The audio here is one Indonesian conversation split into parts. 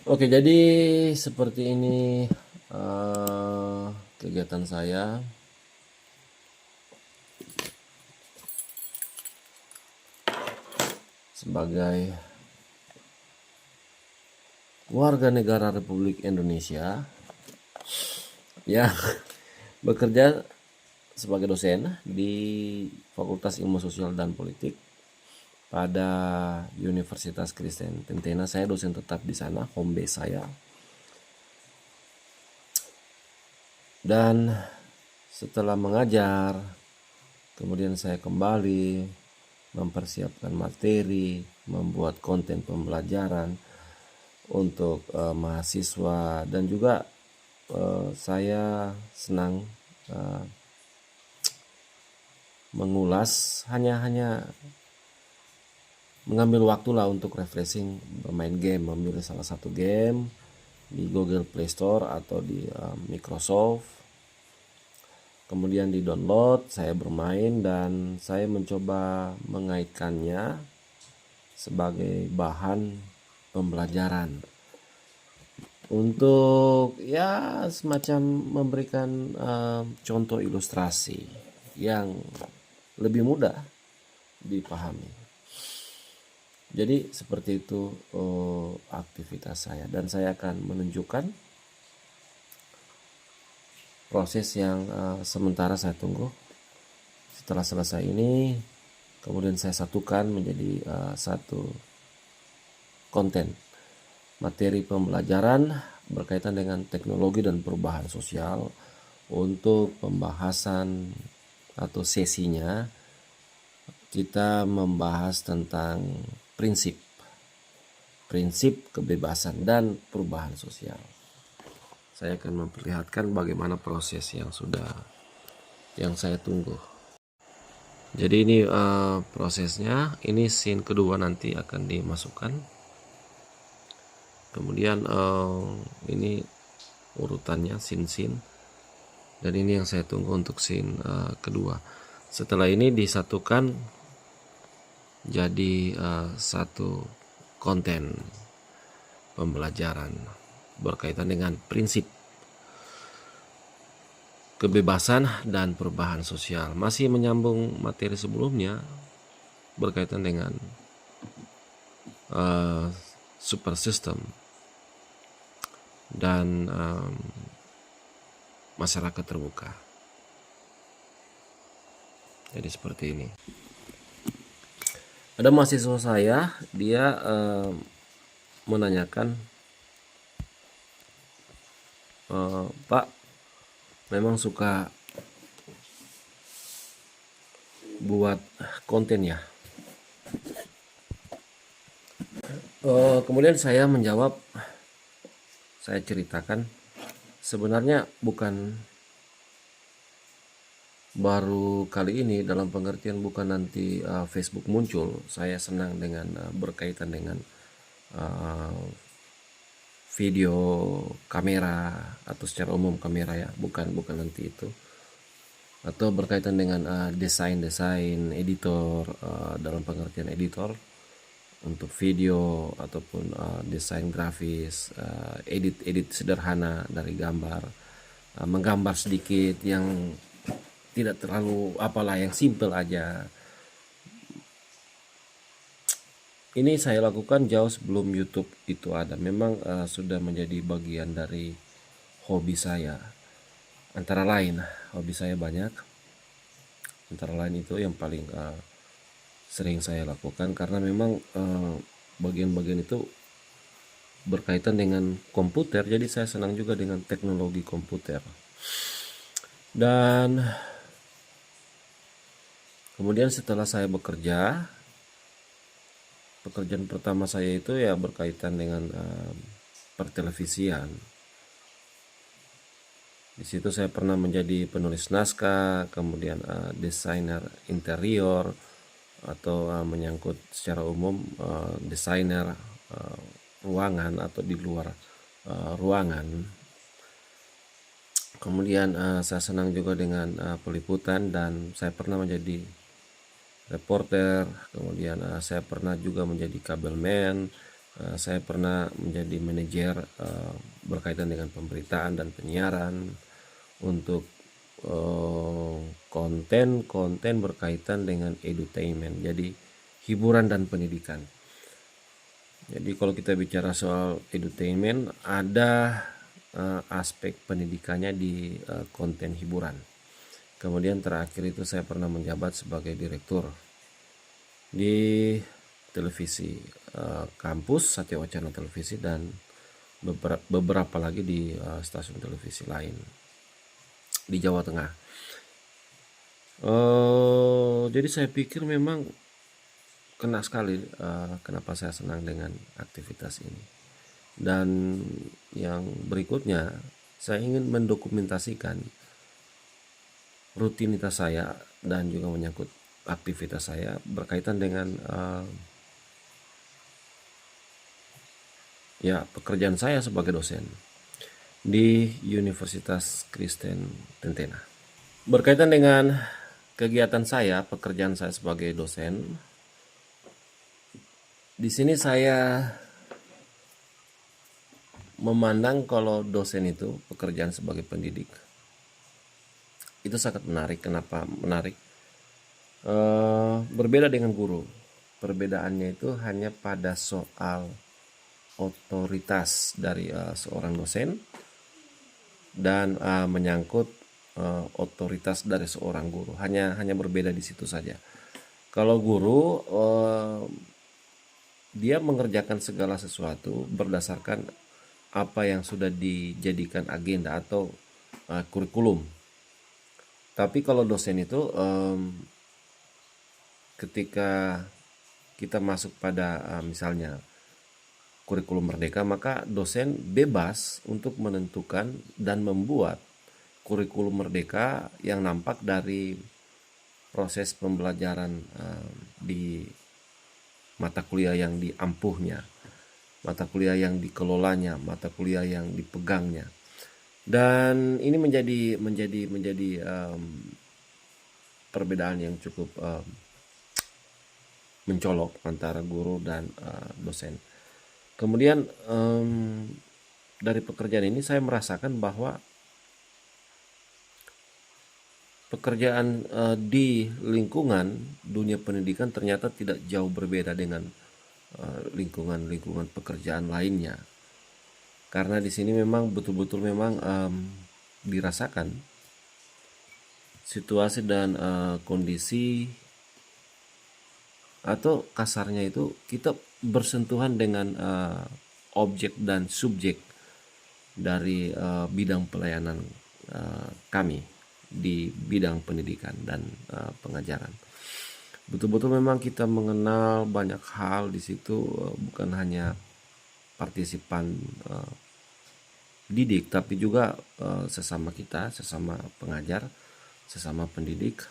Oke, jadi seperti ini kegiatan saya sebagai warga negara Republik Indonesia yang bekerja sebagai dosen di Fakultas Ilmu Sosial dan Politik pada Universitas Kristen Tentena. Saya dosen tetap di sana, home base saya. Dan setelah mengajar, kemudian saya kembali mempersiapkan materi, membuat konten pembelajaran untuk mahasiswa, dan juga saya senang mengulas, hanya mengambil waktu lah untuk refreshing, bermain game, memilih salah satu game di Google Play Store atau di Microsoft, kemudian di download, saya bermain dan saya mencoba mengaitkannya sebagai bahan pembelajaran untuk ya semacam memberikan contoh ilustrasi yang lebih mudah dipahami. Jadi seperti itu aktivitas saya, dan saya akan menunjukkan proses yang sementara saya tunggu. Setelah selesai ini, kemudian saya satukan menjadi satu konten materi pembelajaran berkaitan dengan teknologi dan perubahan sosial. Untuk pembahasan atau sesinya, kita membahas tentang prinsip kebebasan dan perubahan sosial. Saya akan memperlihatkan bagaimana proses yang saya tunggu. Jadi ini prosesnya. Ini scene kedua nanti akan dimasukkan. Kemudian ini urutannya scene. Dan ini yang saya tunggu untuk scene kedua. Setelah ini disatukan jadi satu konten pembelajaran berkaitan dengan prinsip kebebasan dan perubahan sosial. Masih menyambung materi sebelumnya berkaitan dengan super system dan masyarakat terbuka. Jadi seperti ini. Ada mahasiswa saya, dia menanyakan, Pak, memang suka buat konten ya? Kemudian saya menjawab, saya ceritakan, sebenarnya bukan baru kali ini, dalam pengertian bukan nanti Facebook muncul. Saya senang dengan berkaitan dengan video, kamera, atau secara umum kamera ya, bukan nanti itu, atau berkaitan dengan desain editor, dalam pengertian editor untuk video ataupun desain grafis, edit sederhana dari gambar, menggambar sedikit yang tidak terlalu apalah, yang simple aja. Ini saya lakukan jauh sebelum YouTube itu ada. Memang sudah menjadi bagian dari hobi saya. Antara lain hobi saya banyak. Antara lain itu yang paling sering saya lakukan, karena memang bagian-bagian itu berkaitan dengan komputer. Jadi saya senang juga dengan teknologi komputer. Dan kemudian setelah saya bekerja, pekerjaan pertama saya itu ya berkaitan dengan pertelevisian. Di situ saya pernah menjadi penulis naskah, kemudian desainer interior, atau menyangkut secara umum desainer ruangan atau di luar ruangan. Kemudian saya senang juga dengan peliputan, dan saya pernah menjadi reporter. Kemudian saya pernah juga menjadi kabelman Saya pernah menjadi manajer berkaitan dengan pemberitaan dan penyiaran untuk konten berkaitan dengan edutainment, jadi hiburan dan pendidikan. Jadi kalau kita bicara soal edutainment, ada aspek pendidikannya di konten hiburan. Kemudian terakhir itu saya pernah menjabat sebagai direktur di televisi kampus Satya Wacana Televisi dan beberapa lagi di stasiun televisi lain di Jawa Tengah. Jadi saya pikir memang kena sekali kenapa saya senang dengan aktivitas ini. Dan yang berikutnya, saya ingin mendokumentasikan rutinitas saya dan juga menyangkut aktivitas saya berkaitan dengan pekerjaan saya sebagai dosen di Universitas Kristen Tentena. Berkaitan dengan kegiatan saya, pekerjaan saya sebagai dosen, di sini saya memandang kalau dosen itu pekerjaan sebagai pendidik itu sangat menarik. Kenapa menarik? Berbeda dengan guru. Perbedaannya itu hanya pada soal otoritas dari seorang dosen dan menyangkut otoritas dari seorang guru. Hanya berbeda di situ saja. Kalau guru dia mengerjakan segala sesuatu berdasarkan apa yang sudah dijadikan agenda atau kurikulum. Tapi kalau dosen itu ketika kita masuk pada misalnya kurikulum merdeka, maka dosen bebas untuk menentukan dan membuat kurikulum merdeka yang nampak dari proses pembelajaran di mata kuliah yang diampuhnya, mata kuliah yang dikelolanya, mata kuliah yang dipegangnya. Dan ini menjadi perbedaan yang cukup mencolok antara guru dan dosen. Kemudian dari pekerjaan ini saya merasakan bahwa pekerjaan di lingkungan dunia pendidikan ternyata tidak jauh berbeda dengan lingkungan pekerjaan lainnya. Karena di sini memang betul-betul memang dirasakan situasi dan kondisi, atau kasarnya itu kita bersentuhan dengan objek dan subjek dari bidang pelayanan kami di bidang pendidikan dan pengajaran. Betul-betul memang kita mengenal banyak hal di situ, bukan hanya partisipan didik, tapi juga sesama kita, sesama pengajar, sesama pendidik,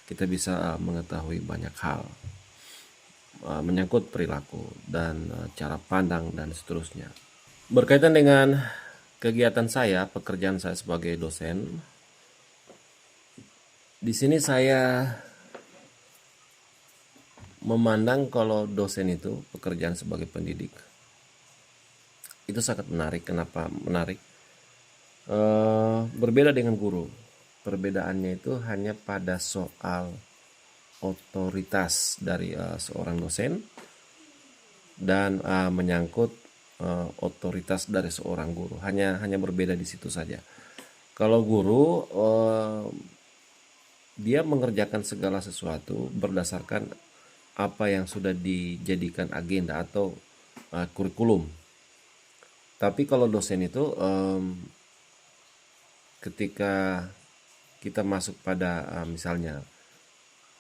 kita bisa mengetahui banyak hal menyangkut perilaku dan cara pandang dan seterusnya. Berkaitan dengan kegiatan saya, pekerjaan saya sebagai dosen, di sini saya memandang kalau dosen itu pekerjaan sebagai pendidik itu sangat menarik. Kenapa menarik? Berbeda dengan guru. Perbedaannya itu hanya pada soal otoritas dari seorang dosen dan menyangkut otoritas dari seorang guru. Hanya berbeda di situ saja. Kalau guru dia mengerjakan segala sesuatu berdasarkan apa yang sudah dijadikan agenda atau kurikulum. Tapi kalau dosen itu ketika kita masuk pada misalnya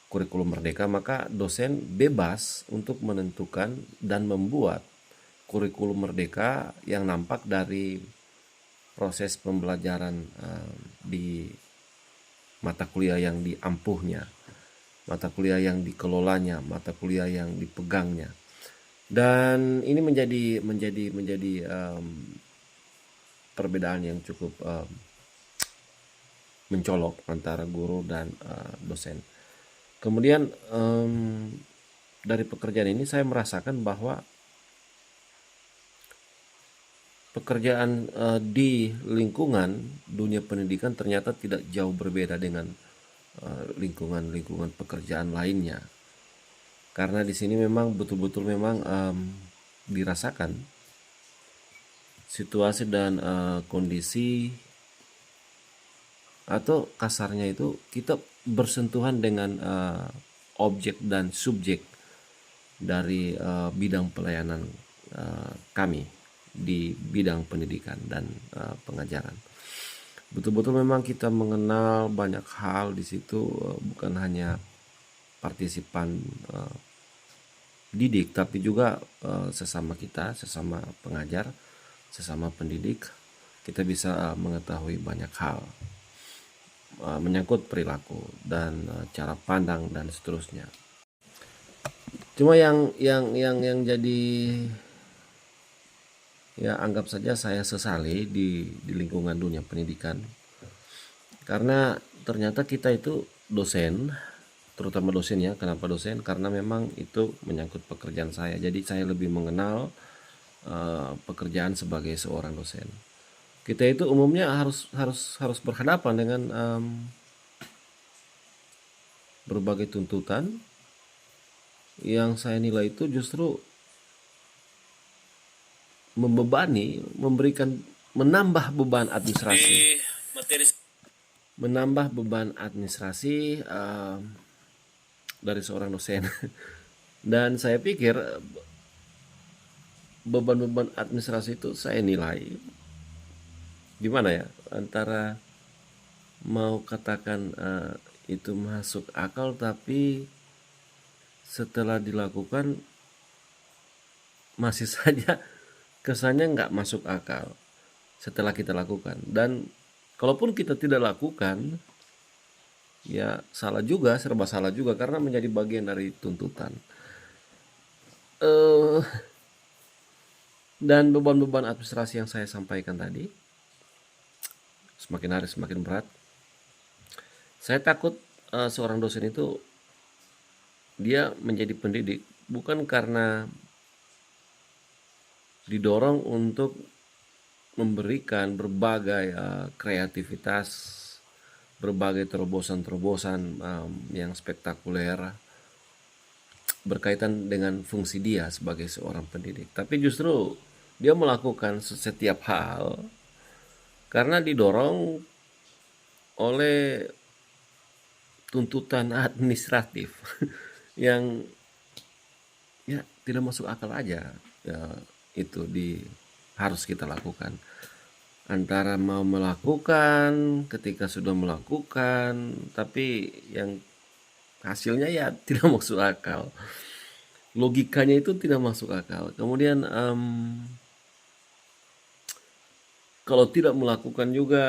kurikulum merdeka, maka dosen bebas untuk menentukan dan membuat kurikulum merdeka yang nampak dari proses pembelajaran di mata kuliah yang diampuhnya, mata kuliah yang dikelolanya, mata kuliah yang dipegangnya. Dan ini menjadi perbedaan yang cukup mencolok antara guru dan dosen. Kemudian dari pekerjaan ini saya merasakan bahwa pekerjaan di lingkungan dunia pendidikan ternyata tidak jauh berbeda dengan lingkungan-lingkungan pekerjaan lainnya. Karena di sini memang betul-betul memang dirasakan situasi dan kondisi, atau kasarnya itu kita bersentuhan dengan objek dan subjek dari bidang pelayanan kami di bidang pendidikan dan pengajaran. Betul-betul memang kita mengenal banyak hal di situ, bukan hanya partisipan didik, tapi juga sesama kita, sesama pengajar, sesama pendidik, kita bisa mengetahui banyak hal menyangkut perilaku dan cara pandang dan seterusnya. Cuma yang jadi, ya anggap saja saya sesali di lingkungan dunia pendidikan, karena ternyata kita itu dosen, terutama dosen ya. Kenapa dosen? Karena memang itu menyangkut pekerjaan saya, jadi saya lebih mengenal pekerjaan sebagai seorang dosen. Kita itu umumnya harus berhadapan dengan berbagai tuntutan yang saya nilai itu justru membebani, menambah beban administrasi, dari seorang dosen. Dan saya pikir beban-beban administrasi itu saya nilai gimana ya, antara mau katakan itu masuk akal, tapi setelah dilakukan masih saja kesannya nggak masuk akal setelah kita lakukan. Dan kalaupun kita tidak lakukan, ya salah juga, serba salah juga, karena menjadi bagian dari tuntutan. Dan beban-beban administrasi yang saya sampaikan tadi semakin hari semakin berat. Saya takut seorang dosen itu dia menjadi pendidik bukan karena didorong untuk memberikan berbagai kreativitas, berbagai terobosan-terobosan yang spektakuler berkaitan dengan fungsi dia sebagai seorang pendidik, tapi justru dia melakukan setiap hal karena didorong oleh tuntutan administratif yang ya tidak masuk akal aja. Ya, itu harus kita lakukan. Antara mau melakukan, ketika sudah melakukan, tapi yang hasilnya ya tidak masuk akal. Logikanya itu tidak masuk akal. Kemudian kalau tidak melakukan juga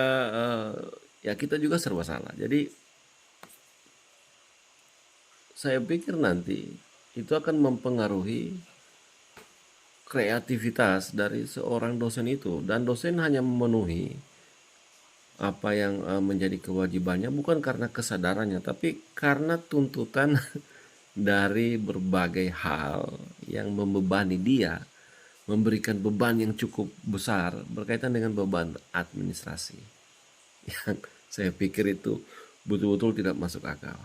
ya kita juga serba salah. Jadi saya pikir nanti itu akan mempengaruhi kreativitas dari seorang dosen itu, dan dosen hanya memenuhi apa yang menjadi kewajibannya bukan karena kesadarannya, tapi karena tuntutan dari berbagai hal yang membebani dia, memberikan beban yang cukup besar berkaitan dengan beban administrasi yang saya pikir itu betul-betul tidak masuk akal.